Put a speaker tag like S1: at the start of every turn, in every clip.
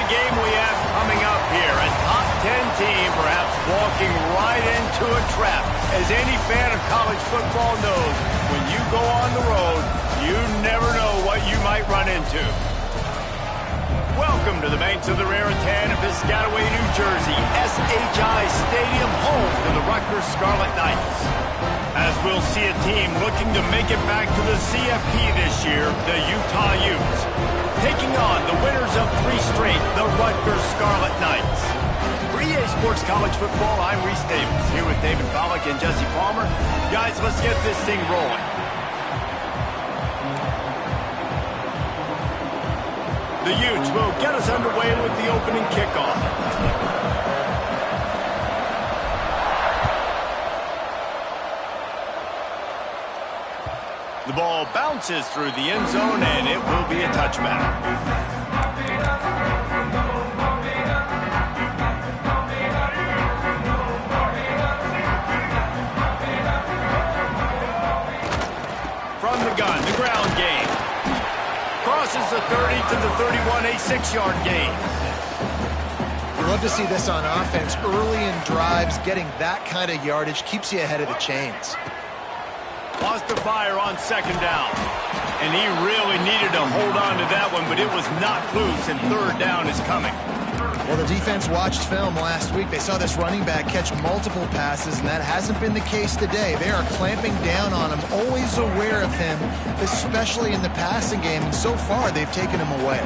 S1: a game we have coming up here. A top 10 team perhaps walking right into a trap. As any fan of college football knows, when you go on the road, you never know what you might run into. Welcome to the banks of the Raritan in Piscataway, New Jersey. SHI Stadium, home to the Rutgers Scarlet Knights. As we'll see a team looking to make it back to the CFP this year, the Utah Utes. Taking on the winners of 3 straight, the Rutgers Scarlet Knights. For EA Sports College Football, I'm Reese Davis, here with David Pollack and Jesse Palmer. Guys, let's get this thing rolling. The Utes will get us underway with the opening kickoff. The ball bounces through the end zone, and it will be a touchback. From the gun, the ground game. Crosses the 30 to the 31, a 6-yard gain.
S2: We love to see this on offense. Early in drives, getting that kind of yardage keeps you ahead of the chains.
S1: Lost the fire on 2nd down. And he really needed to hold on to that one, but it was knocked loose, and 3rd down is coming.
S2: Well, the defense watched film last week. They saw this running back catch multiple passes, and that hasn't been the case today. They are clamping down on him, always aware of him, especially in the passing game, and so far they've taken him away.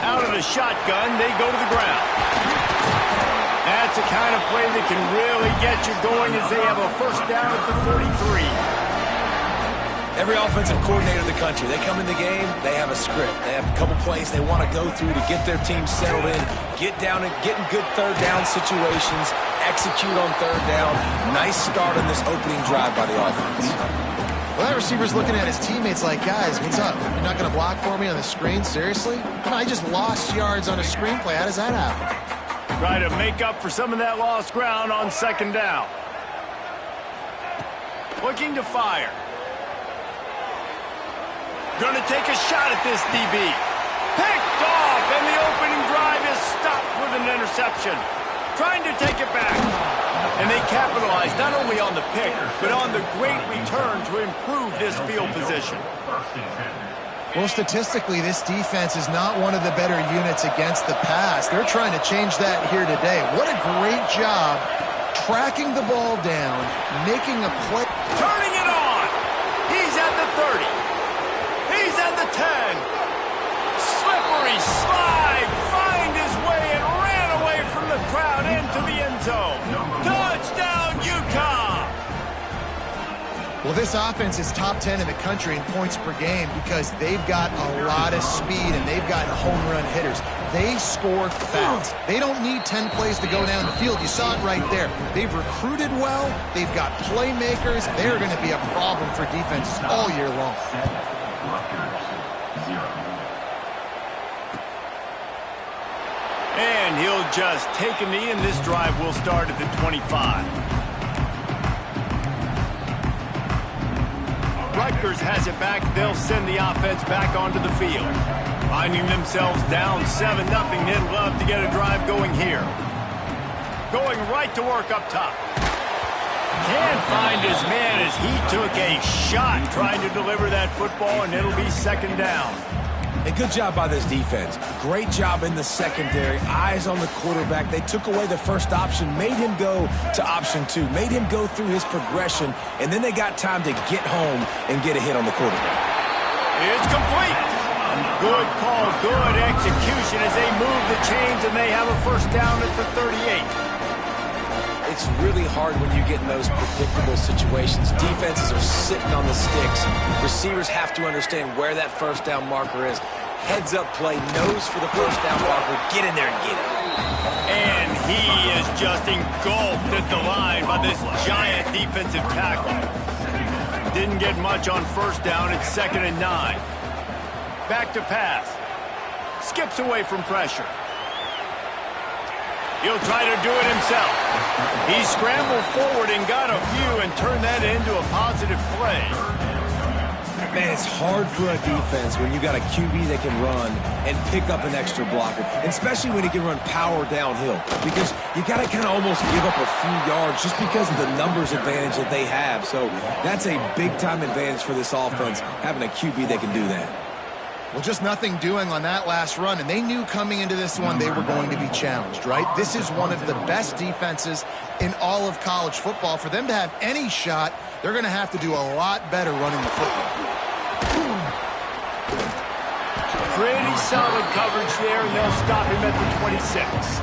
S1: Out of the shotgun, they go to the ground. That's the kind of play that can really get you going as they have a 1st down at the 43.
S3: Every offensive coordinator in the country, they come in the game, they have a script. They have a couple plays they want to go through to get their team settled in, get down and get in good 3rd down situations, execute on 3rd down. Nice start on this opening drive by the offense.
S2: Well, that receiver's looking at his teammates like, guys, what's up? You're not going to block for me on the screen? Seriously? I just lost yards on a screenplay. How does that happen?
S1: Try to make up for some of that lost ground on 2nd down. Looking to fire. Going to take a shot at this DB. Picked off, and the opening drive is stopped with an interception. Trying to take it back. And they capitalized not only on the pick, but on the great return to improve this field position.
S2: Well, statistically, this defense is not one of the better units against the pass. They're trying to change that here today. What a great job tracking the ball down, making a play.
S1: Turning it on. He's at the 30. He's at the 10. Slippery slide. Find his way and ran away from the crowd into the end zone. Touchdown, Utah.
S2: Well, this offense is top 10 in the country in points per game because they've got a lot of speed and they've got home run hitters. They score fast. They don't need 10 plays to go down the field. You saw it right there. They've recruited well. They've got playmakers. They're going to be a problem for defenses all year long.
S1: And he'll just take a knee, and this drive will start at the 25. Rutgers has it back. They'll send the offense back onto the field. Finding themselves down 7-0, they'd love to get a drive going here. Going right to work up top. Can't find his man as he took a shot trying to deliver that football, and it'll be 2nd down.
S3: A good job by this defense. Great job in the secondary. Eyes on the quarterback. They took away the first option, made him go to option 2, made him go through his progression, and then they got time to get home and get a hit on the quarterback.
S1: It's complete. Good call, good execution as they move the chains, and they have a 1st down at the 38.
S3: It's really hard when you get in those predictable situations. Defenses are sitting on the sticks. Receivers have to understand where that 1st down marker is. Heads up play, nose for the 1st down marker. Get in there and get it.
S1: And he is just engulfed at the line by this giant defensive tackle. Didn't get much on 1st down. It's 2nd and 9. Back to pass. Skips away from pressure. He'll try to do it himself. He scrambled forward and got a few and turned that into a positive play.
S3: Man, it's hard for a defense when you got a QB that can run and pick up an extra blocker, especially when he can run power downhill, because you got to kind of almost give up a few yards just because of the numbers advantage that they have. So that's a big-time advantage for this offense, having a QB that can do that.
S2: Well, just nothing doing on that last run, and they knew coming into this one they were going to be challenged, right? This is one of the best defenses in all of college football. For them to have any shot, they're going to have to do a lot better running the football.
S1: Pretty solid coverage there, and they'll stop him at the 26.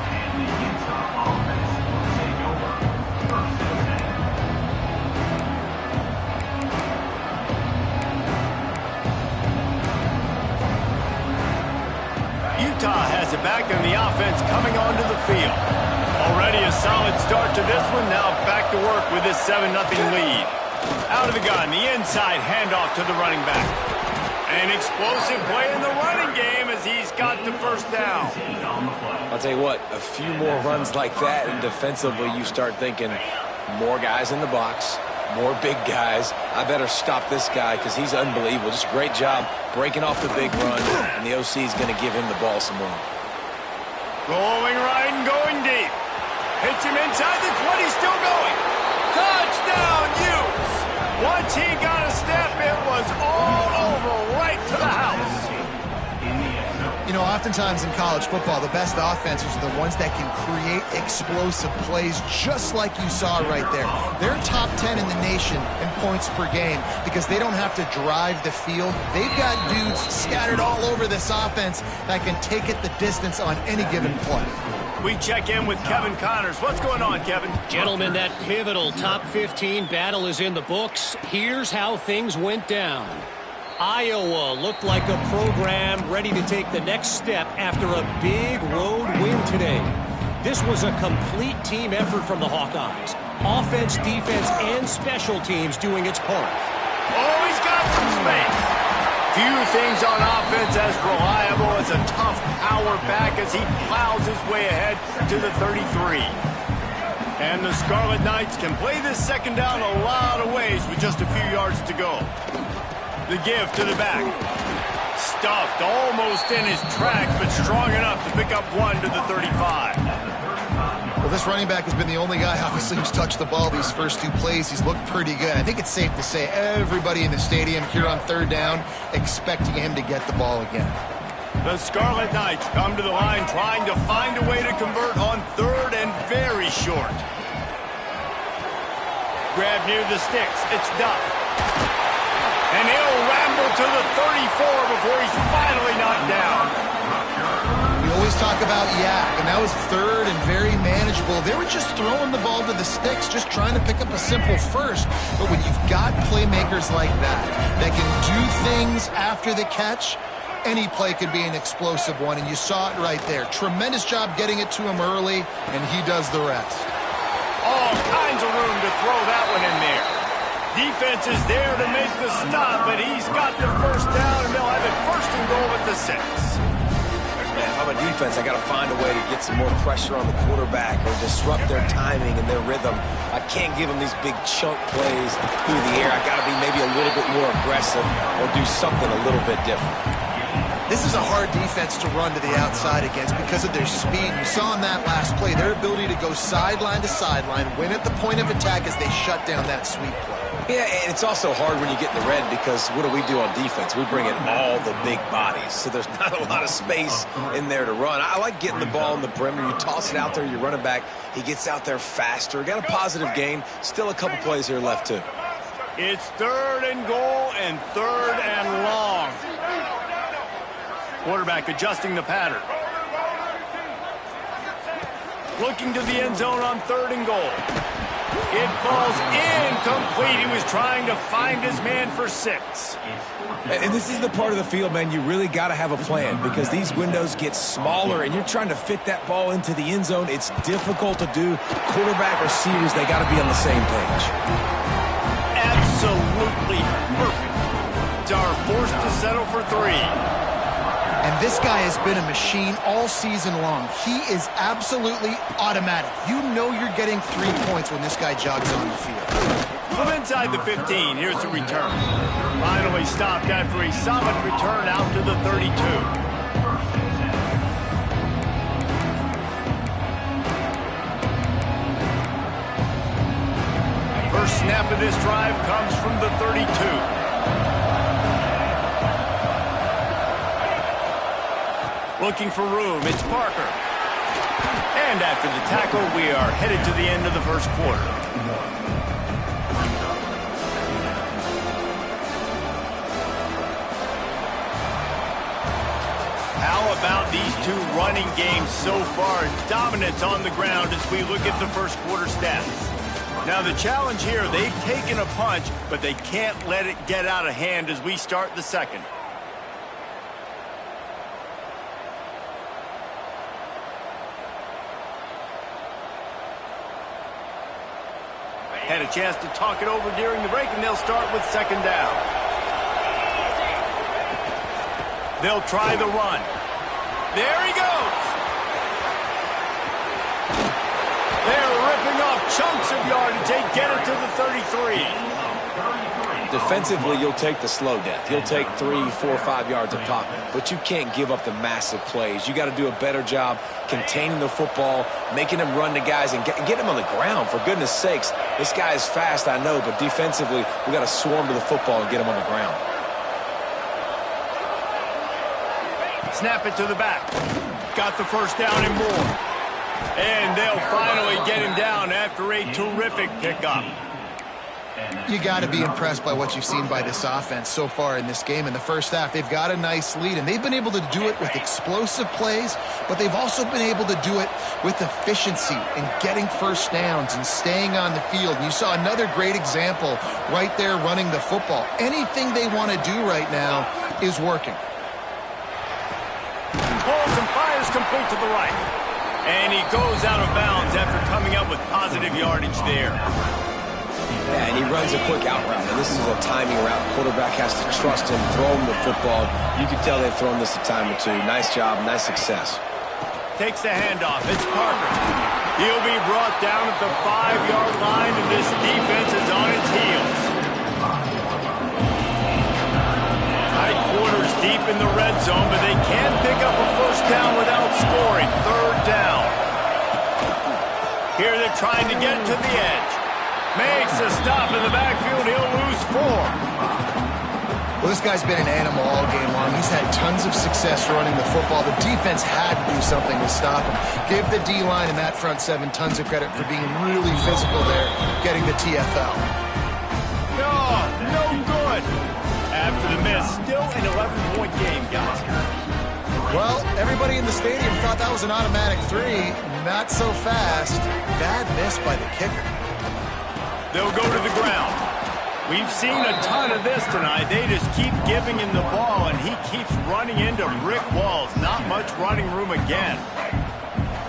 S1: Utah has it back, and the offense coming onto the field. Already a solid start to this one. Now back to work with this 7-0 lead. Out of the gun, the inside handoff to the running back. An explosive play in the running game as he's got the first down.
S3: I'll tell you what, a few more runs like that, and defensively you start thinking more guys in the box, more big guys. I better stop this guy because he's unbelievable. Just a great job breaking off the big run, and the OC is going to give him the ball some more.
S1: Going right and going deep. Hits him inside the 20, still going. Touchdown, Utes! Once he got a step, it was all over, right to the house.
S2: You know, oftentimes in college football, the best offenses are the ones that can create explosive plays, just like you saw right there. They're top 10 in the nation in points per game because they don't have to drive the field. They've got dudes scattered all over this offense that can take it the distance on any given play.
S1: We check in with Kevin Connors. What's going on, Kevin?
S4: Gentlemen, that pivotal top 15 battle is in the books. Here's how things went down. Iowa looked like a program ready to take the next step after a big road win today. This was a complete team effort from the Hawkeyes. Offense, defense, and special teams doing its part.
S1: Oh, he's got some space. Few things on offense as reliable as a tough power back as he plows his way ahead to the 33. And the Scarlet Knights can play this second down a lot of ways with just a few yards to go. The give to the back. Stuffed almost in his tracks, but strong enough to pick up one to the 35.
S2: Well, this running back has been the only guy, obviously, who's touched the ball these first two plays. He's looked pretty good. I think it's safe to say everybody in the stadium here on third down expecting him to get the ball again.
S1: The Scarlet Knights come to the line trying to find a way to convert on third and very short. Grab near the sticks. It's Duff. And he'll ramble to the 34 before he's finally knocked down.
S2: We always talk about Yak, and that was third and very manageable. They were just throwing the ball to the sticks, just trying to pick up a simple first. But when you've got playmakers like that can do things after the catch, any play could be an explosive one, and you saw it right there. Tremendous job getting it to him early, and he does the rest.
S1: All kinds of room to throw that one in there. Defense is there to make the stop, but he's got the first down, and they'll have it first and goal at the 6.
S3: Man, if I'm a defense, I got to find a way to get some more pressure on the quarterback or disrupt their timing and their rhythm. I can't give them these big chunk plays through the air. I got to be maybe a little bit more aggressive or do something a little bit different.
S2: This is a hard defense to run to the outside against because of their speed. You saw in that last play their ability to go sideline to sideline, win at the point of attack as they shut down that sweep play.
S3: Yeah, and it's also hard when you get in the red because what do we do on defense? We bring in all the big bodies, so there's not a lot of space in there to run. I like getting the ball on the perimeter. You toss it out there, your running back, he gets out there faster. Got a positive gain. Still a couple plays here left, too.
S1: It's third and goal and third and long. Quarterback adjusting the pattern. Looking to the end zone on third and goal. It falls incomplete. He was trying to find his man for 6.
S3: And this is the part of the field, man, you really got to have a plan because these windows get smaller and you're trying to fit that ball into the end zone. It's difficult to do. Quarterback, receivers, they got to be on the same page.
S1: Absolutely perfect. Are forced to settle for 3.
S2: And this guy has been a machine all season long. He is absolutely automatic. You know you're getting 3 points when this guy jogs on the field.
S1: From inside the 15, here's the return. Finally stopped after a solid return out to the 32. First snap of this drive comes from the 32. Looking for room, it's Parker. And after the tackle, we are headed to the end of the first quarter. How about these two running games so far? Dominance on the ground as we look at the first quarter stats. Now the challenge here, they've taken a punch, but they can't let it get out of hand as we start the second. Had a chance to talk it over during the break, and they'll start with second down. They'll try the run. There he goes. They're ripping off chunks of yardage. They get it to the 33.
S3: Defensively, you'll take the slow death. He'll take 3, 4, 5 yards a pop, but you can't give up the massive plays. You got to do a better job containing the football, making him run to guys, and get him on the ground. For goodness sakes, this guy is fast, I know, but defensively, we got to swarm to the football and get him on the ground.
S1: Snap it to the back. Got the first down and more. And they'll finally get him down after a terrific pickup.
S2: You got to be impressed by what you've seen by this offense so far in this game. In the first half, they've got a nice lead, and they've been able to do it with explosive plays, but they've also been able to do it with efficiency and getting first downs and staying on the field. And you saw another great example right there running the football. Anything they want to do right now is working.
S1: Pulls and fires complete to the right. And he goes out of bounds after coming up with positive yardage there.
S3: Yeah, and he runs a quick out route. And this is a timing route. Quarterback has to trust him, throw him the football. You can tell they've thrown this a time or two. Nice job, nice success.
S1: Takes the handoff. It's Parker. He'll be brought down at the 5-yard line, and this defense is on its heels. Tight quarters deep in the red zone, but they can't pick up a first down without scoring. Third down. Here they're trying to get to the edge. Makes a stop in the backfield. He'll lose 4.
S2: Well, this guy's been an animal all game long. He's had tons of success running the football. The defense had to do something to stop him. Give the D-line and that front 7 tons of credit for being really physical there, getting the TFL.
S1: No good. After the miss, still an 11-point game, guys.
S2: Well, everybody in the stadium thought that was an automatic 3. Not so fast. Bad miss by the kicker.
S1: They'll go to the ground. We've seen a ton of this tonight. They just keep giving him the ball, and he keeps running into brick walls. Not much running room again.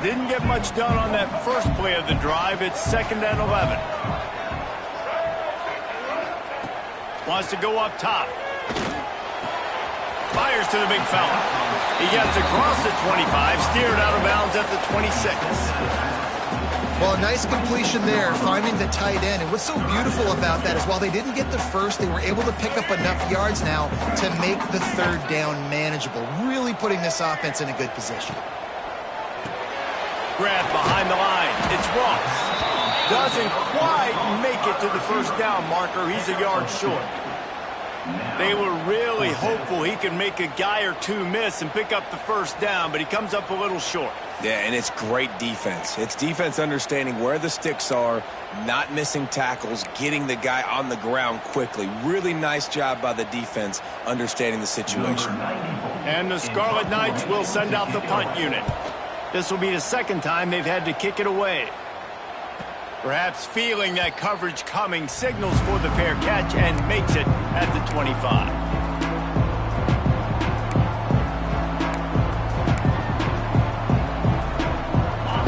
S1: Didn't get much done on that first play of the drive. It's 2nd and 11. Wants to go up top. Fires to the big fella. He gets across the 25, steered out of bounds at the 26.
S2: Well, a nice completion there, finding the tight end. And what's so beautiful about that is while they didn't get the first, they were able to pick up enough yards now to make the third down manageable, really putting this offense in a good position.
S1: Grab behind the line. It's Ross. Doesn't quite make it to the first down marker. He's a yard short. They were really hopeful he could make a guy or two miss and pick up the first down, but he comes up a little short.
S3: Yeah, and it's great defense. It's defense understanding where the sticks are, not missing tackles, getting the guy on the ground quickly. Really nice job by the defense understanding the situation.
S1: And the Scarlet Knights will send out the punt unit. This will be the second time they've had to kick it away. Perhaps feeling that coverage coming, signals for the fair catch and makes it at the 25.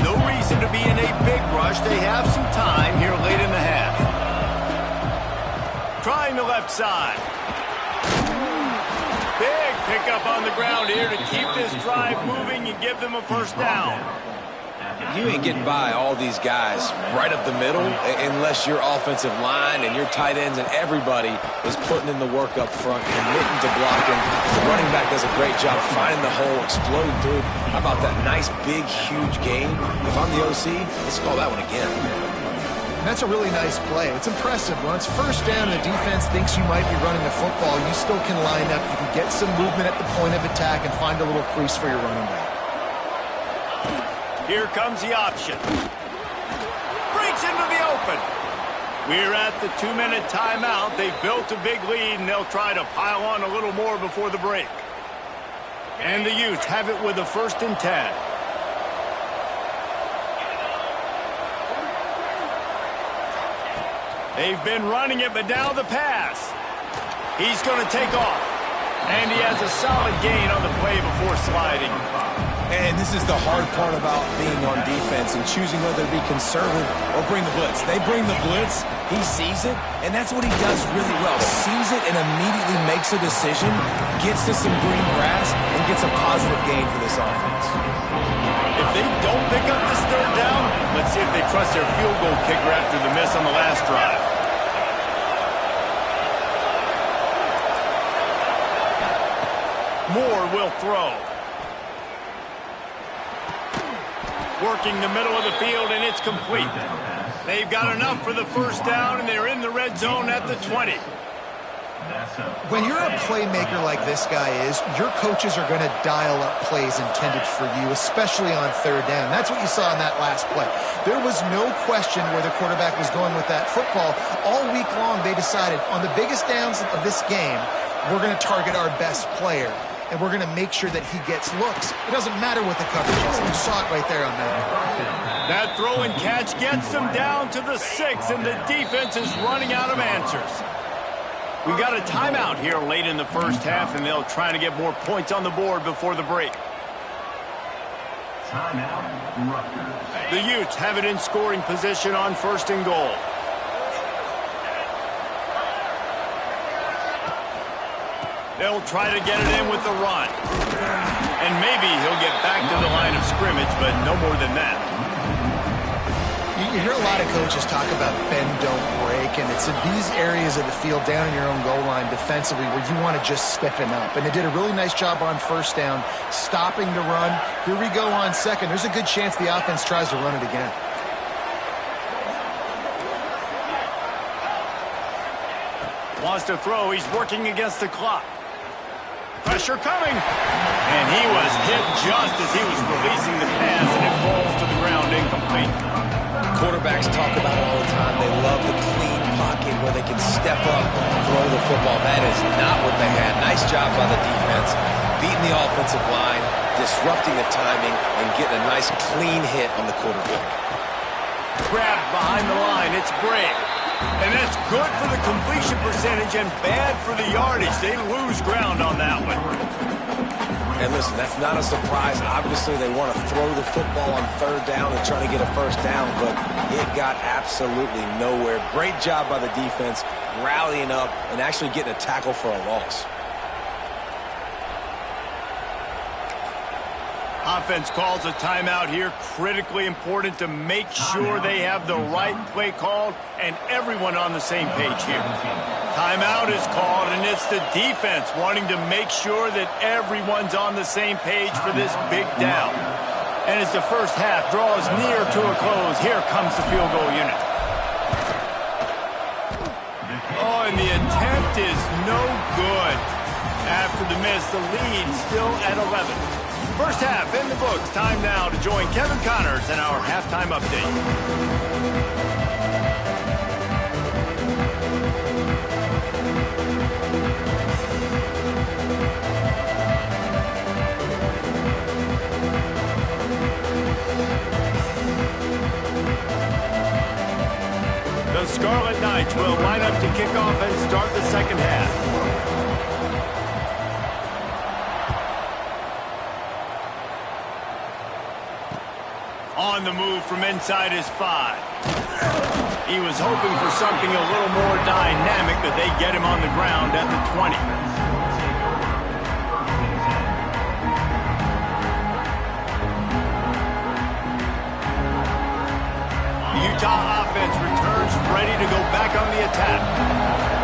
S1: No reason to be in a big rush. They have some time here late in the half. Trying the left side. Big pickup on the ground here to keep this drive moving and give them a first down.
S3: You ain't getting by all these guys right up the middle unless your offensive line and your tight ends and everybody is putting in the work up front, committing to blocking. The running back does a great job finding the hole, exploding through. How about that nice, big, huge gain? If I'm the OC, let's call that one again.
S2: And that's a really nice play. It's impressive. When it's first down and the defense thinks you might be running the football, you still can line up. You can get some movement at the point of attack and find a little crease for your running back.
S1: Here comes the option. Breaks into the open. We're at the 2-minute timeout. They've built a big lead, and they'll try to pile on a little more before the break. And the Utes have it with a 1st and 10. They've been running it, but now the pass. He's going to take off. And he has a solid gain on the play before sliding.
S3: And this is the hard part about being on defense and choosing whether to be conservative or bring the blitz. They bring the blitz, he sees it, and that's what he does really well. Sees it and immediately makes a decision, gets to some green grass, and gets a positive gain for this offense.
S1: If they don't pick up this 3rd down, let's see if they trust their field goal kicker after the miss on the last drive. Moore will throw. Working the middle of the field, and it's complete. They've got enough for the 1st down, and they're in the red zone at the 20.
S2: When you're a playmaker like this guy is, your coaches are going to dial up plays intended for you, especially on 3rd down. That's what you saw in that last play. There was no question where the quarterback was going with that football. All week long, they decided on the biggest downs of this game, we're going to target our best player. And we're going to make sure that he gets looks. It doesn't matter what the coverage is. You saw it right there on that.
S1: That throw and catch gets them down to the 6, and the defense is running out of answers. We've got a timeout here late in the 1st half, and they'll try to get more points on the board before the break.
S5: Timeout, Rutgers.
S1: The Utes have it in scoring position on 1st and goal. They'll try to get it in with the run. And maybe he'll get back to the line of scrimmage, but no more than that.
S2: You hear a lot of coaches talk about bend, don't break, and it's in these areas of the field down in your own goal line defensively where you want to just stiffen up. And they did a really nice job on 1st down, stopping the run. Here we go on 2nd. There's a good chance the offense tries to run it again.
S1: Wants to throw. He's working against the clock. Pressure coming. And he was hit just as he was releasing the pass, and it falls to the ground incomplete.
S3: Quarterbacks talk about it all the time. They love the clean pocket where they can step up, throw the football. That is not what they had. Nice job by the defense, beating the offensive line, disrupting the timing, and getting a nice clean hit on the quarterback.
S1: Grabbed behind the line. It's Bray. And that's good for the completion percentage and bad for the yardage. They lose ground on that one.
S3: And listen, that's not a surprise. Obviously, they want to throw the football on 3rd down and try to get a 1st down, but it got absolutely nowhere. Great job by the defense, rallying up and actually getting a tackle for a loss.
S1: Offense calls a timeout here. Critically important to make sure they have the right play called and everyone on the same page here. Timeout is called, and it's the defense wanting to make sure that everyone's on the same page for this big down. And as the 1st half draws near to a close, here comes the field goal unit. Oh, and the attempt is no good. After the miss, the lead still at 11. 1st half in the books. Time now to join Kevin Connors in our halftime update. The Scarlet Knights will line up to kick off and start the 2nd half. On the move from inside his 5. He was hoping for something a little more dynamic, but they get him on the ground at the 20. Utah offense returns ready to go back on the attack.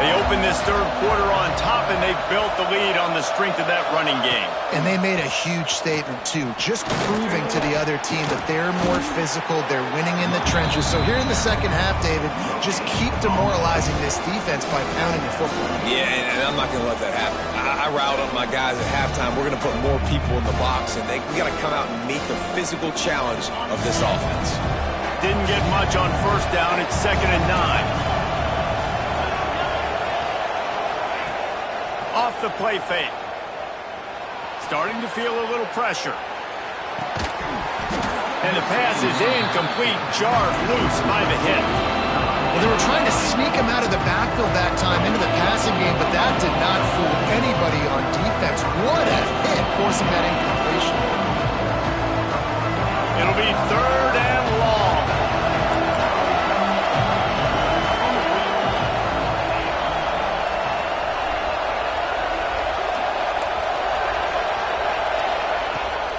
S1: They open this third quarter on top, and they built the lead on the strength of that running game.
S2: And they made a huge statement, too, just proving to the other team that they're more physical, they're winning in the trenches. So here in the second half, David, just keep demoralizing this defense by pounding the football.
S3: Yeah, and I'm not going to let that happen. I riled up my guys at halftime. We're going to put more people in the box, and we got to come out and meet the physical challenge of this offense.
S1: Didn't get much on first down. It's 2nd and 9. Off the play fake. Starting to feel a little pressure. And the pass is incomplete, jarred loose by the hit.
S2: Well, they were trying to sneak him out of the backfield that time into the passing game, but that did not fool anybody on defense. What a hit, forcing that incompletion.
S1: It'll be 3rd and long.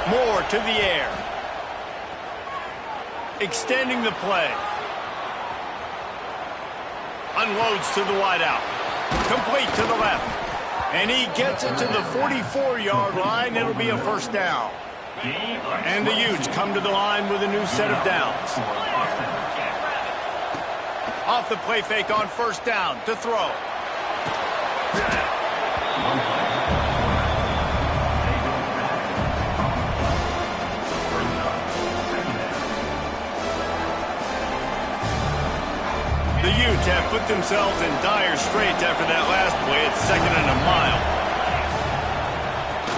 S1: Moore to the air. Extending the play. Unloads to the wideout. Complete to the left. And he gets it to the 44-yard line. It'll be a first down. And the Utes come to the line with a new set of downs. Off the play fake on first down to throw. The Utes have put themselves in dire straits after that last play. It's 2nd and a mile.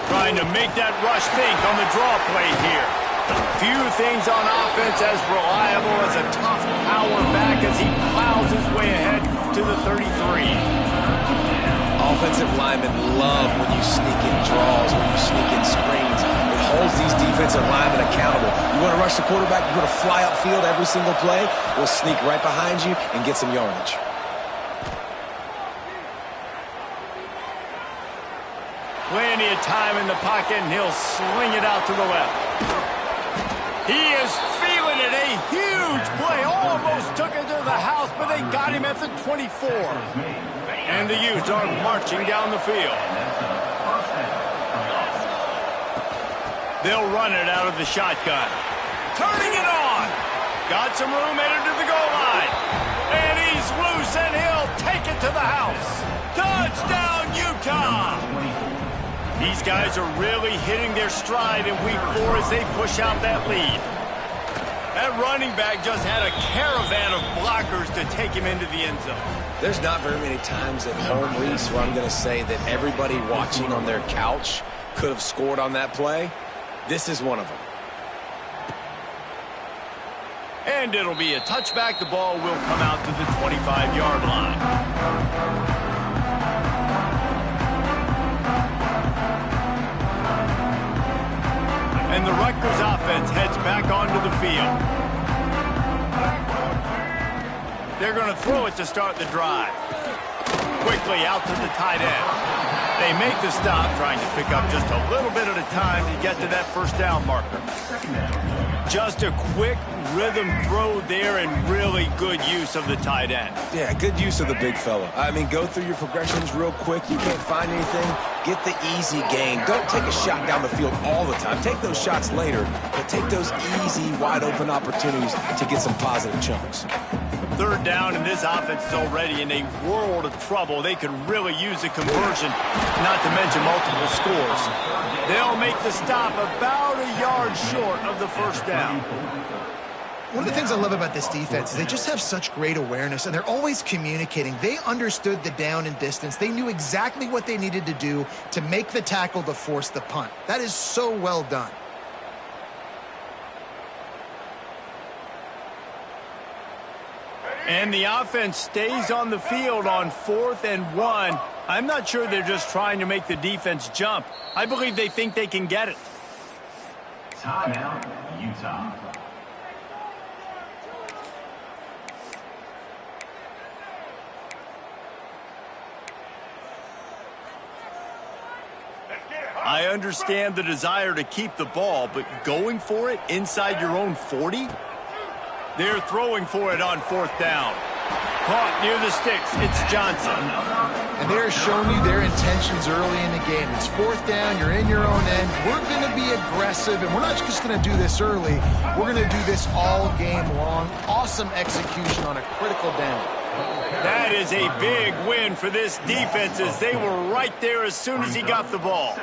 S1: Trying to make that rush think on the draw play here. Few things on offense as reliable as a tough power back as he plows his way ahead to the 33.
S3: Offensive linemen love when you sneak in draws, when you sneak in screens. It holds these defensive linemen accountable. You want to rush the quarterback, you want to fly upfield every single play, we'll sneak right behind you and get some yardage.
S1: Plenty of time in the pocket, and he'll sling it out to the left. He is feeling it. A huge play. Almost took it to the house, but they got him at the 24. And the Utes are marching down the field. They'll run it out of the shotgun. Turning it on. Got some room headed to the goal line. And he's loose, and he'll take it to the house. Touchdown, Utah! These guys are really hitting their stride in week 4 as they push out that lead. That running back just had a caravan of blockers to take him into the end zone.
S3: There's not very many times at home, Reese, where I'm going to say that everybody watching on their couch could have scored on that play. This is one of them.
S1: And it'll be a touchback. The ball will come out to the 25-yard line. And the Rutgers offense heads back onto the field. They're going to throw it to start the drive. Quickly out to the tight end. They make the stop, trying to pick up just a little bit at a time to get to that first down marker. Just a quick rhythm throw there and really good use of the tight end.
S3: Yeah, good use of the big fella. I mean, go through your progressions real quick. You can't find anything. Get the easy gain. Don't take a shot down the field all the time. Take those shots later, but take those easy, wide-open opportunities to get some positive chunks.
S1: Third down, and this offense is already in a world of trouble. They could really use a conversion, not to mention multiple scores. They'll make the stop about a yard short of the first down.
S2: One of the things I love about this defense is they just have such great awareness, and they're always communicating. They understood the down and distance. They knew exactly what they needed to do to make the tackle to force the punt. That is so well done.
S1: And the offense stays on the field on 4th and 1. I'm not sure they're just trying to make the defense jump. I believe they think they can get it.
S5: Timeout, Utah.
S1: I understand the desire to keep the ball, but going for it inside your own 40? They're throwing for it on 4th down. Caught near the sticks. It's Johnson.
S2: And they're showing you their intentions early in the game. It's 4th down. You're in your own end. We're going to be aggressive, and we're not just going to do this early. We're going to do this all game long. Awesome execution on a critical down.
S1: That is a big win for this defense as they were right there as soon as he got the ball.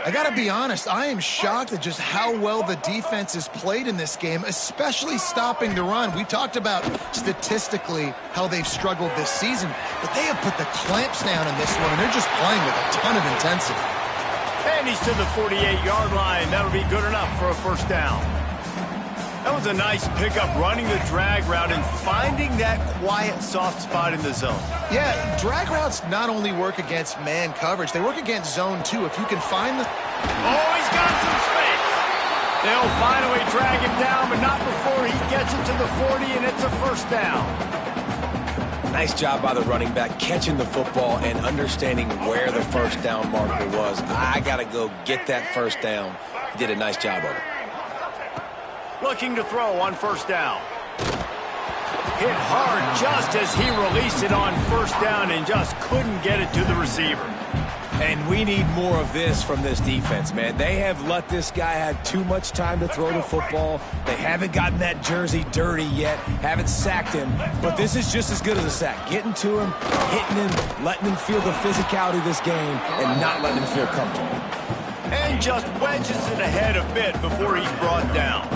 S2: I got to be honest, I am shocked at just how well the defense has played in this game, especially stopping the run. We talked about statistically how they've struggled this season, but they have put the clamps down in this one, and they're just playing with a ton of intensity.
S1: And he's to the 48-yard line. That'll be good enough for a 1st down. That was a nice pickup, running the drag route and finding that quiet, soft spot in the zone.
S2: Yeah, drag routes not only work against man coverage, they work against zone too. If you can find the...
S1: Oh, he's got some space. They'll finally drag him down, but not before he gets it to the 40, and it's a 1st down.
S3: Nice job by the running back, catching the football and understanding where the 1st down marker was. I got to go get that 1st down. He did a nice job of it.
S1: Looking to throw on 1st down. Hit hard just as he released it on 1st down and just couldn't get it to the receiver.
S3: And we need more of this from this defense, man. They have let this guy have too much time to throw the football. They haven't gotten that jersey dirty yet, haven't sacked him. But this is just as good as a sack. Getting to him, hitting him, letting him feel the physicality of this game, and not letting him feel comfortable.
S1: And just wedges it ahead a bit before he's brought down.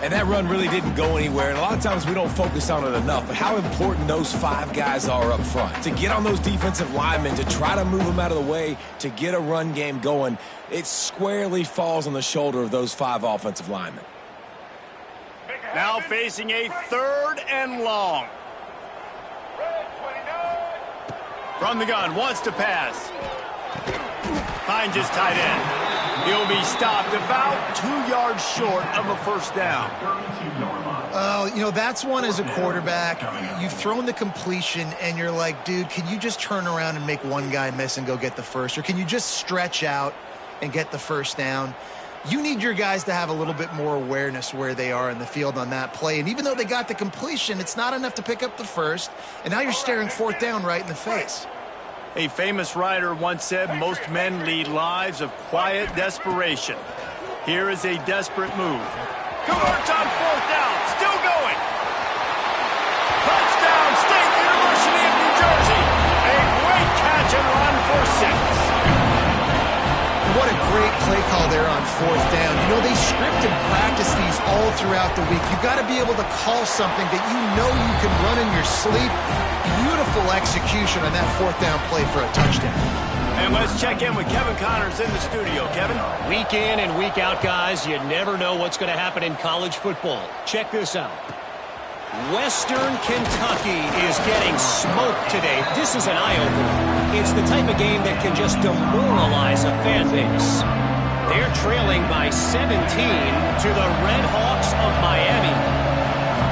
S3: And that run really didn't go anywhere, and a lot of times we don't focus on it enough, but how important those 5 guys are up front. To get on those defensive linemen, to try to move them out of the way, to get a run game going, it squarely falls on the shoulder of those 5 offensive linemen.
S1: Now facing a 3rd and long. From the gun, wants to pass. Finds his tight end. He'll be stopped about 2 yards short of a 1st down.
S2: Oh, you know, that's one as a quarterback. You've thrown the completion, and you're like, dude, can you just turn around and make one guy miss and go get the 1st? Or can you just stretch out and get the 1st down? You need your guys to have a little bit more awareness where they are in the field on that play. And even though they got the completion, it's not enough to pick up the 1st. And now you're staring 4th down right in the face.
S1: A famous writer once said, most men lead lives of quiet desperation. Here is a desperate move. Converts on 4th down, still going. Touchdown, State University of New Jersey. A great catch and run for 6.
S2: What a great play call there on 4th down. You know, they script and practice these all throughout the week. You've got to be able to call something that you know you can run in your sleep. Beautiful execution on that 4th down play for a touchdown.
S1: And let's check in with Kevin Connors in the studio. Kevin?
S4: Week in and week out, guys, you never know what's going to happen in college football. Check this out. Western Kentucky is getting smoked today. This is an eye-opener. It's the type of game that can just demoralize a fan base. They're trailing by 17 to the Red Hawks of Miami.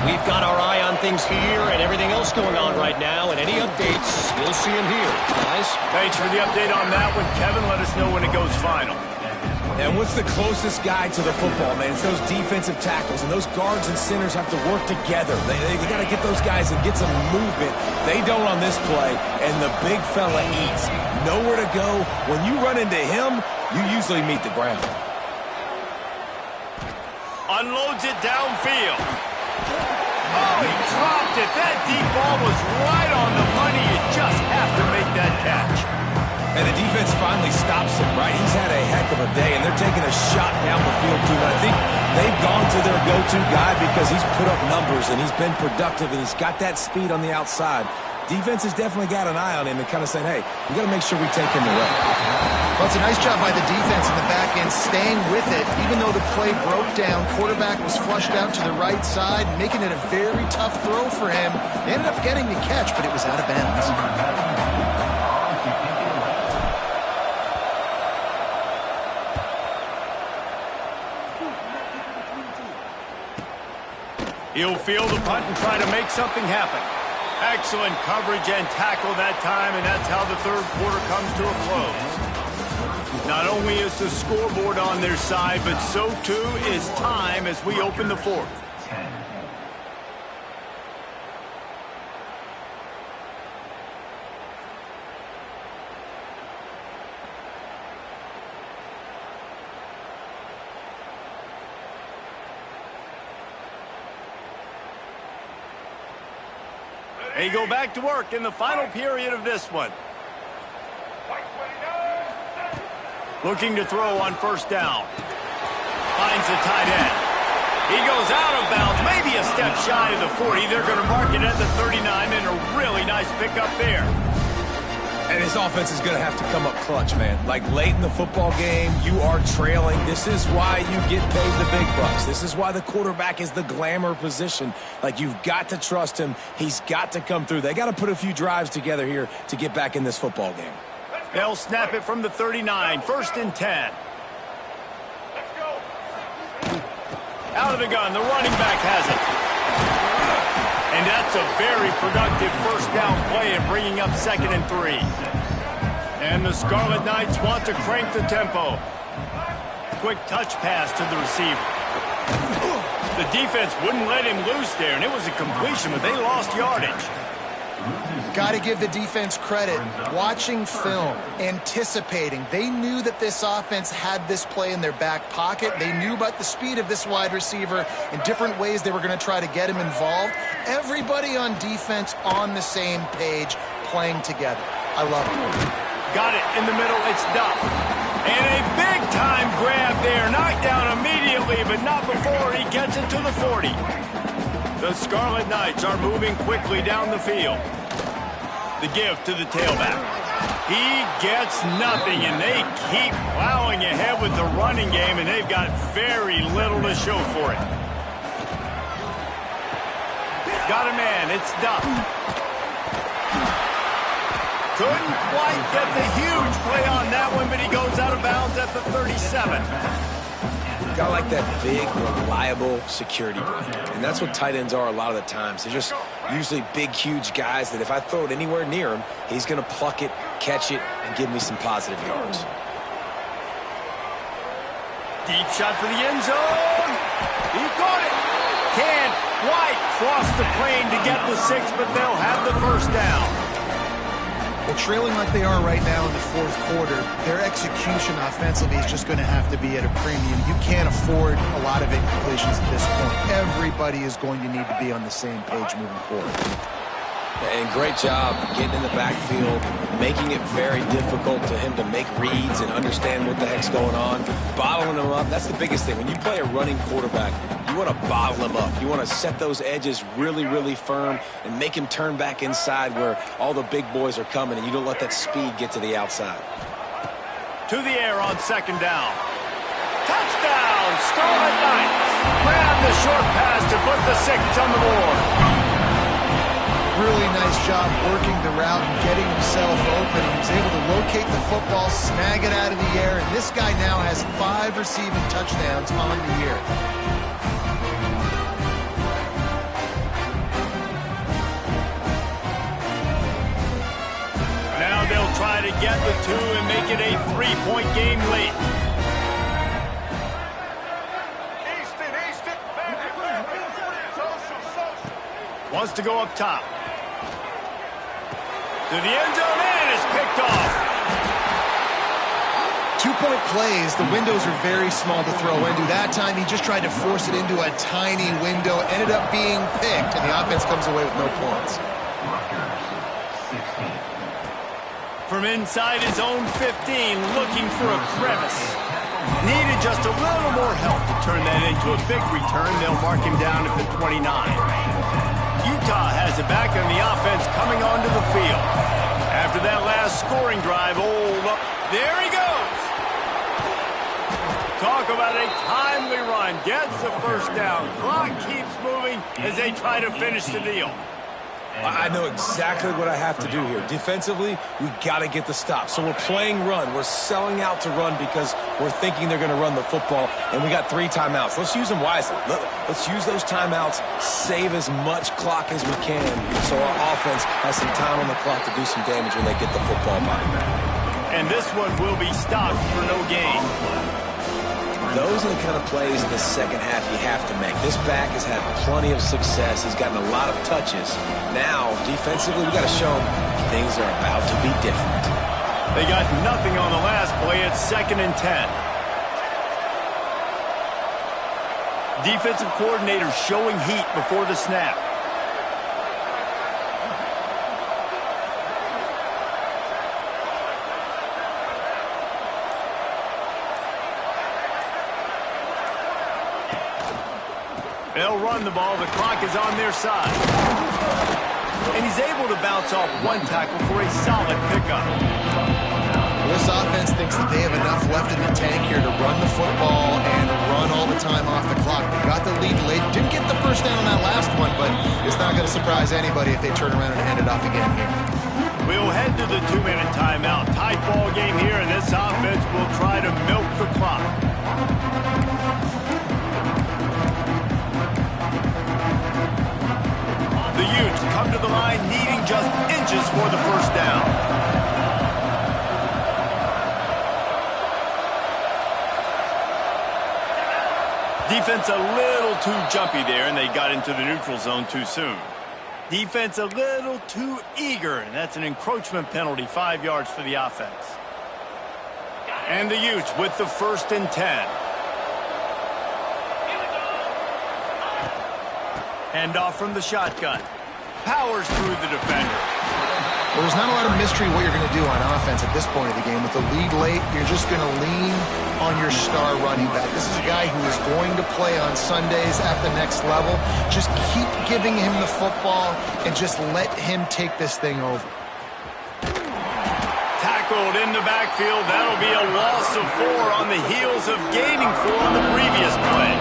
S4: We've got our eye on things here and everything else going on right now, and any updates, you'll see them here, guys.
S1: Thanks for the update on that one, Kevin. Let us know when it goes final.
S3: And what's the closest guy to the football, man? It's those defensive tackles, and those guards and centers have to work together. They got to get those guys and get some movement. They don't on this play, and the big fella eats. Nowhere to go. When you run into him, you usually meet the ground.
S1: Unloads it downfield. Oh, he dropped it. That deep ball was right on the money. You just have to make that catch.
S3: And the defense finally stops him, right? He's had a heck of a day, and they're taking a shot down the field, too. But I think they've gone to their go-to guy because he's put up numbers, and he's been productive, and he's got that speed on the outside. Defense has definitely got an eye on him and kind of saying, hey, we got to make sure we take him away.
S2: Well, it's a nice job by the defense in the back end, staying with it. Even though the play broke down, quarterback was flushed out to the right side, making it a very tough throw for him. They ended up getting the catch, but it was out of bounds.
S1: He'll field the punt and try to make something happen. Excellent coverage and tackle that time, and that's how the third quarter comes to a close. Not only is the scoreboard on their side, but so too is time as we open the fourth.
S5: 10.
S1: They go back to work in the final period of this one. Looking to throw on first down. Finds the tight end. He goes out of bounds, maybe a step shy of the 40. They're going to mark it at the 39, and a really nice pickup there.
S3: And his offense is going to have to come up clutch, man. Like late in the football game, you are trailing. This is why you get paid the big bucks. This is why the quarterback is the glamour position. Like, you've got to trust him. He's got to come through. They got to put a few drives together here to get back in this football game.
S1: They'll snap it from the 39, 1st and 10. Out of the gun, the running back has it. And that's a very productive first down play and bringing up 2nd and 3. And the Scarlet Knights want to crank the tempo. Quick touch pass to the receiver. The defense wouldn't let him loose there, and it was a completion, but they lost yardage.
S2: Got to give the defense credit. Watching film, anticipating. They knew that this offense had this play in their back pocket. They knew about the speed of this wide receiver and different ways they were going to try to get him involved. Everybody on defense on the same page, playing together. I love it.
S1: Got it in the middle. It's Duff. And a big-time grab there. Knocked down immediately, but not before he gets it to the 40. The Scarlet Knights are moving quickly down the field. The give to the tailback. He gets nothing, and they keep plowing ahead with the running game, and they've got very little to show for it. Got a man. It's Duff. Couldn't quite get the huge play on that one, but he goes out of bounds at the 37.
S3: Got like that big, reliable security blanket. And that's what tight ends are a lot of the times. They're just usually big, huge guys that if I throw it anywhere near him, he's going to pluck it, catch it, and give me some positive yards.
S1: Deep shot for the end zone. He caught it. Can't quite cross the plane to get the 6, but they'll have the first down.
S2: Well, trailing like they are right now in the fourth quarter, their execution offensively is just going to have to be at a premium. You can't afford a lot of incompletions at this point. Everybody is going to need to be on the same page moving forward.
S3: And great job getting in the backfield, making it very difficult to him to make reads and understand what the heck's going on. Bottling him up, that's the biggest thing. When you play a running quarterback, you want to bottle him up. You want to set those edges really, really firm and make him turn back inside where all the big boys are coming, and you don't let that speed get to the outside.
S1: To the air on 2nd down. Touchdown, Scarlet Knights. Grab the short pass to put the 6 on the board.
S2: Really nice job working the route and getting himself open. He was able to locate the football, snag it out of the air, and this guy now has 5 receiving touchdowns on the year.
S1: Now they'll try to get the 2 and make it a 3-point game late. Wants to go up top. To the end zone, and it's picked off.
S2: 2-point plays, the windows are very small to throw into. That time he just tried to force it into a tiny window, ended up being picked, and the offense comes away with no points.
S5: Rutgers, 16.
S1: From inside his own 15, looking for a crevice. Needed just a little more help to turn that into a big return. They'll mark him down at the 29. Utah has it back on the offense coming onto the field. After that last scoring drive, there he goes. Talk about a timely run. Gets the first down. Clock keeps moving as they try to finish the deal.
S3: I know exactly what I have to do here. Defensively, we got to get the stop. So we're playing run. We're selling out to run because we're thinking they're going to run the football, and we got 3 timeouts. Let's use them wisely. Let's use those timeouts, save as much clock as we can so our offense has some time on the clock to do some damage when they get the football back.
S1: And this one will be stopped for no gain.
S3: Those are the kind of plays in the second half you have to make. This back has had plenty of success. He's gotten a lot of touches. Now, defensively, we got to show him things are about to be different.
S1: They got nothing on the last play. It's 2nd and 10. Defensive coordinator showing heat before the snap. They'll run the ball. The clock is on their side. And he's able to bounce off one tackle for a solid pickup.
S2: This offense thinks that they have enough left in the tank here to run the football and run all the time off the clock. They got the lead late. Didn't get the first down on that last one, but it's not going to surprise anybody if they turn around and hand it off again here.
S1: We'll head to the 2-minute timeout. Tight ball game here, and this offense will try to milk the clock. The Utes come to the line needing just inches for the first down. Defense a little too jumpy there, and they got into the neutral zone too soon. Defense a little too eager, and that's an encroachment penalty, 5 yards for the offense. And the Utes with the 1st and 10. Hand off from the shotgun. Powers through the defender.
S2: Well, there's not a lot of mystery what you're going to do on offense at this point of the game. With the lead late, you're just going to lean on your star running back. This is a guy who is going to play on Sundays at the next level. Just keep giving him the football and just let him take this thing over.
S1: Tackled in the backfield. That'll be a loss of 4 on the heels of gaining 4 on the previous play.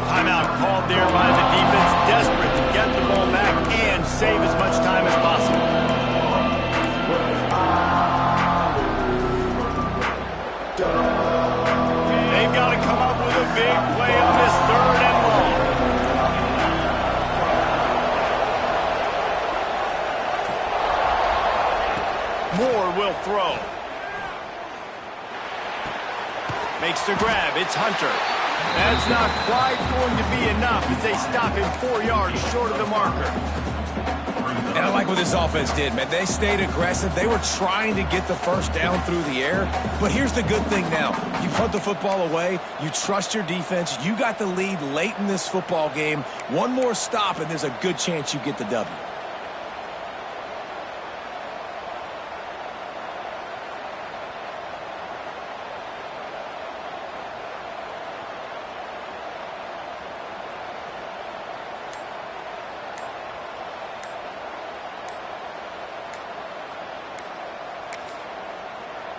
S1: Timeout called there by the defense, desperate to get the ball back and save as much time as possible. They've got to come up with a big play on this 3rd and long. Moore will throw. Makes the grab. It's Hunter. That's not quite going to be enough as they stop him 4 yards short of the marker.
S3: And I like what this offense did, man. They stayed aggressive. They were trying to get the first down through the air. But here's the good thing now. You put the football away. You trust your defense. You got the lead late in this football game. One more stop, and there's a good chance you get the W.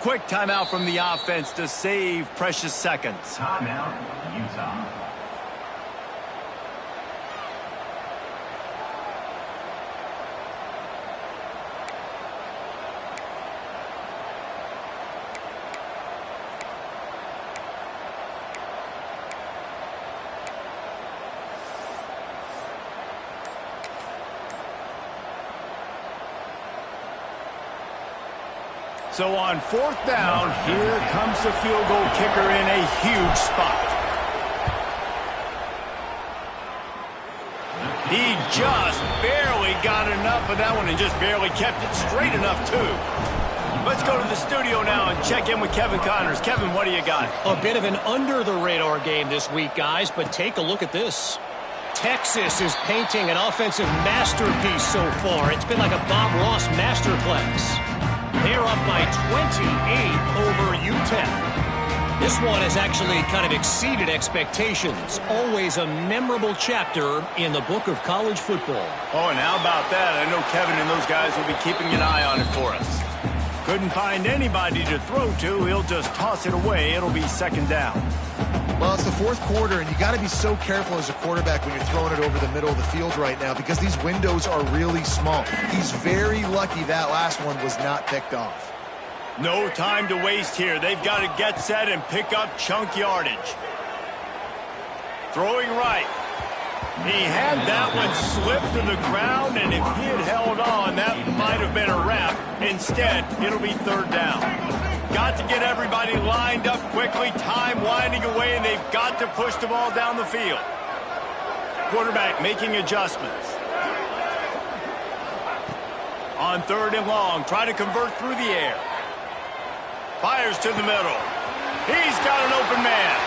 S1: Quick timeout from the offense to save precious seconds.
S5: Timeout, Utah.
S1: So on 4th down, here comes the field goal kicker in a huge spot. He just barely got enough of that one and just barely kept it straight enough, too. Let's go to the studio now and check in with Kevin Connors. Kevin, what do you got?
S4: A bit of an under-the-radar game this week, guys, but take a look at this. Texas is painting an offensive masterpiece so far. It's been like a Bob Ross masterclass. They're up by 28 over UTEP. This one has actually kind of exceeded expectations. Always a memorable chapter in the book of college football.
S1: Oh, and how about that? I know Kevin and those guys will be keeping an eye on it for us. Couldn't find anybody to throw to. He'll just toss it away. It'll be 2nd down.
S2: Well, it's the 4th quarter, and you got to be so careful as a quarterback when you're throwing it over the middle of the field right now because these windows are really small. He's very lucky that last one was not picked off.
S1: No time to waste here. They've got to get set and pick up chunk yardage. Throwing right. He had that one slip to the ground, and if he had held on, that might have been a wrap. Instead, Instead, it'll be third down. Got to get everybody lined up quickly. Time winding away, and they've got to push the ball down the field. Quarterback making adjustments. On third and long, try to convert through the air. Fires to the middle. He's got an open man.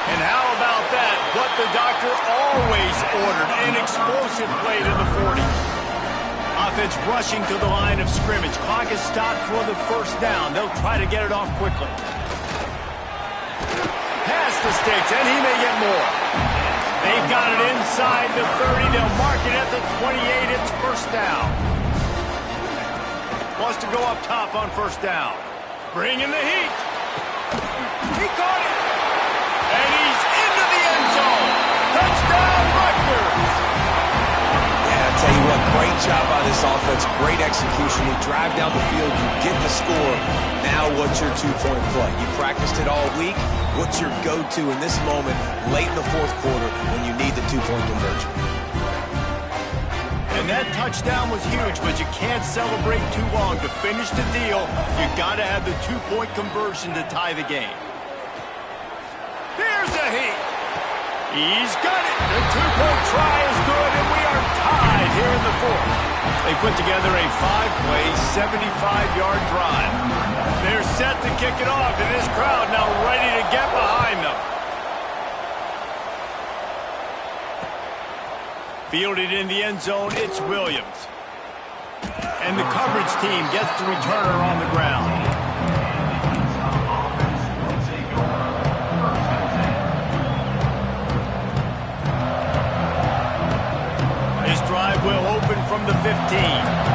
S1: And how about that? What the doctor always ordered, an explosive play to the 40. Offense rushing to the line of scrimmage. Clock is stopped for the first down. They'll try to get it off quickly. Pass the sticks, and he may get more. They've got it inside the 30. They'll mark it at the 28. It's first down. Wants to go up top on first down. Bring in the heat. He caught it. And he's into the end zone. Touchdown, Rutgers.
S3: Yeah, I'll tell you what, great job by this offense. Great execution. You drive down the field, you get the score. Now what's your two-point play? You practiced it all week. What's your go-to in this moment late in the fourth quarter when you need the two-point conversion?
S1: And that touchdown was huge, but you can't celebrate too long. To finish the deal, you got to have the two-point conversion to tie the game. There's a heat. He's got it. The two-point try is good, and we are tied here in the fourth. They put together a 5-play, 75-yard drive. They're set to kick it off, and this crowd now ready to get behind them. Fielded in the end zone, it's Williams. And the coverage team gets the returner on the ground. This drive will open from the 15.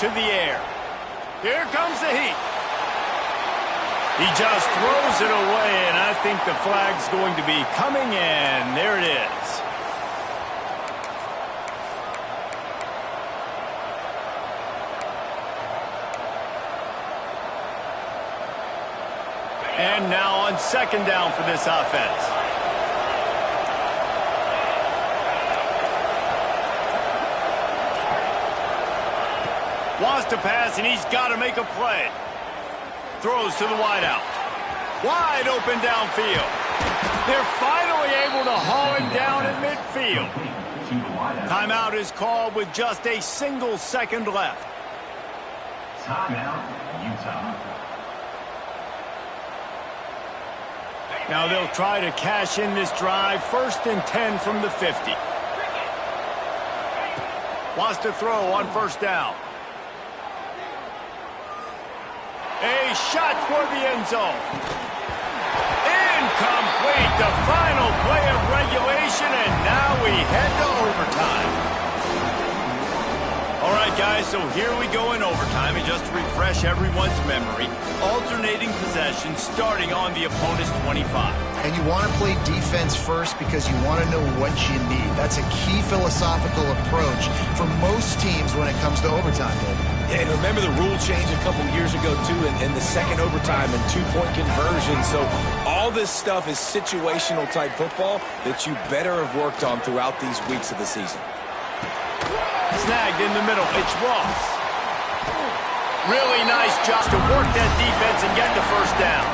S1: To the air. Here comes the heat. He just throws it away, and I think the flag's going to be coming in. There it is. And now on second down for this offense. Wants to pass, and he's got to make a play. Throws to the wideout. Wide open downfield. They're finally able to haul him down at midfield. Timeout is called with just a single second left.
S5: Timeout, Utah.
S1: Now they'll try to cash in this drive. First and 10 from the 50. Wants to throw on first down. A shot toward the end zone. Incomplete. The final play of regulation, and now we head to overtime. All right, guys, so here we go in overtime. And just to refresh everyone's memory, alternating possession starting on the opponent's 25.
S2: And you want to play defense first because you want to know what you need. That's a key philosophical approach for most teams when it comes to overtime, David.
S3: Yeah, and remember the rule change a couple years ago, too, in the second overtime and two-point conversion. So all this stuff is situational type football that you better have worked on throughout these weeks of the season.
S1: Snagged in the middle. It's Ross. Really nice job to work that defense and get the first down.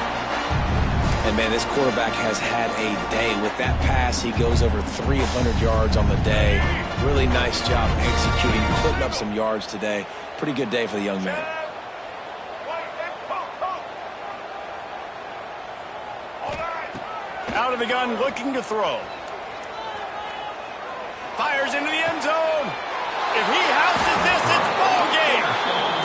S3: And, man, this quarterback has had a day. With that pass, he goes over 300 yards on the day. Really nice job executing, putting up some yards today. Pretty good day for the young man.
S1: Out of the gun, looking to throw. Fires into the end zone. If he houses this, it's ball game.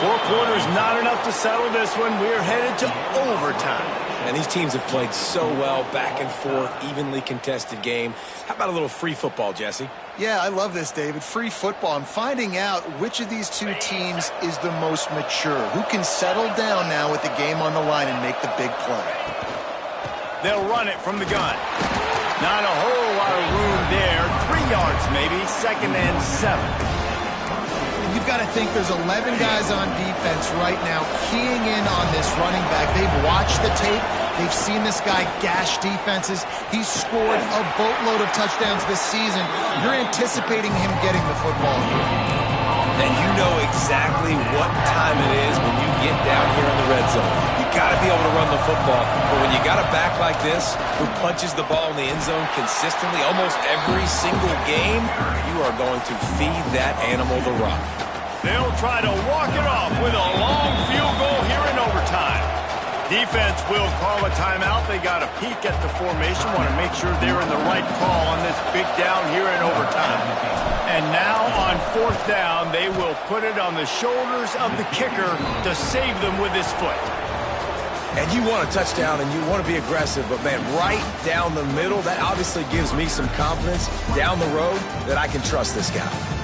S1: 4 quarters not enough to settle this one. We're headed to overtime.
S3: And these teams have played so well, back and forth, evenly contested game. How about a little free football, Jesse?
S2: Yeah, I love this, David. Free football. I'm finding out which of these two teams is the most mature. Who can settle down now with the game on the line and make the big play?
S1: They'll run it from the gun. Not a whole lot of room there. 3 yards maybe. Second and 7.
S2: You you've got to think there's 11 guys on defense right now keying in on this running back. They've watched the tape. They've seen this guy gash defenses. He's scored a boatload of touchdowns this season. You're anticipating him getting the football here.
S3: And you know exactly what time it is when you get down here in the red zone. You got to be able to run the football. But when you got a back like this who punches the ball in the end zone consistently almost every single game, you are going to feed that animal the rock.
S1: They'll try to walk it off with a long field goal here in overtime. Defense will call a timeout. They got a peek at the formation, want to make sure they're in the right call on this big down here in overtime. And now on fourth down, they will put it on the shoulders of the kicker to save them with his foot.
S3: And you want a touchdown and you want to be aggressive, but man, right down the middle, that obviously gives me some confidence down the road that I can trust this guy.